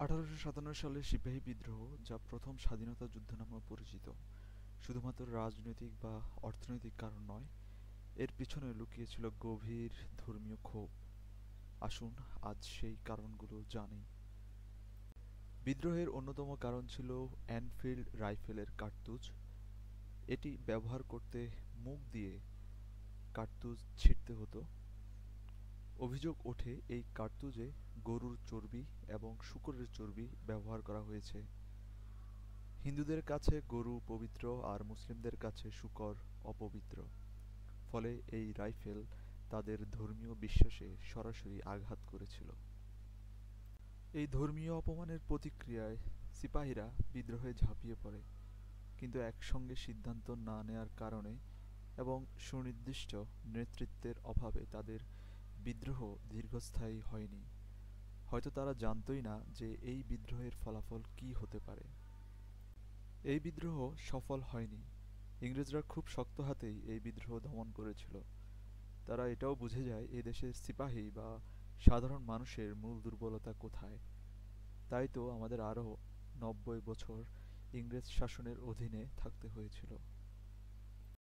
1857 সালের সিপাহী বিদ্রোহ, যা প্রথম স্বাধীনতা যুদ্ধ নামেও পরিচিত, শুধুমাত্র রাজনৈতিক বা অর্থনৈতিক কারণ নয়, এর পিছনে লুকিয়ে ছিল গভীর ধর্মীয় ক্ষোভ। আসুন আজ সেই কারণগুলো জানি। বিদ্রোহের অন্যতম কারণ ছিল এনফিল্ড রাইফেলের কার্তুজ। এটি ব্যবহার করতে মুখ দিয়ে কার্তুজ ছিঁড়তে হতো। অভিযোগ ওঠে এই কার্তুজে গরুর চর্বি এবং শূকরের চর্বি ব্যবহার করা হয়েছে। হিন্দুদের কাছে গরু পবিত্র আর মুসলিমদের কাছে শূকর অপবিত্র। ফলে এই রাইফেল তাদের ধর্মীয় বিশ্বাসে সরাসরি আঘাত করেছিল। এই ধর্মীয় অপমানের প্রতিক্রিয়ায় সিপাহীরা বিদ্রোহে ঝাঁপিয়ে পড়ে, কিন্তু একসঙ্গে সিদ্ধান্ত না নেয়ার কারণে এবং সুনির্দিষ্ট নেতৃত্বের অভাবে তাদের বিদ্রোহ দীর্ঘস্থায়ী হয়নি। হয়তো তারা জানতই না যে এই বিদ্রোহের ফলাফল কী হতে পারে। এই বিদ্রোহ সফল হয়নি। ইংরেজরা খুব শক্ত হাতেই এই বিদ্রোহ দমন করেছিল। তারা এটাও বুঝে যায় এ দেশের সিপাহী বা সাধারণ মানুষের মূল দুর্বলতা কোথায়। তাই তো আমাদের আরও 90 বছর ইংরেজ শাসনের অধীনে থাকতে হয়েছিল।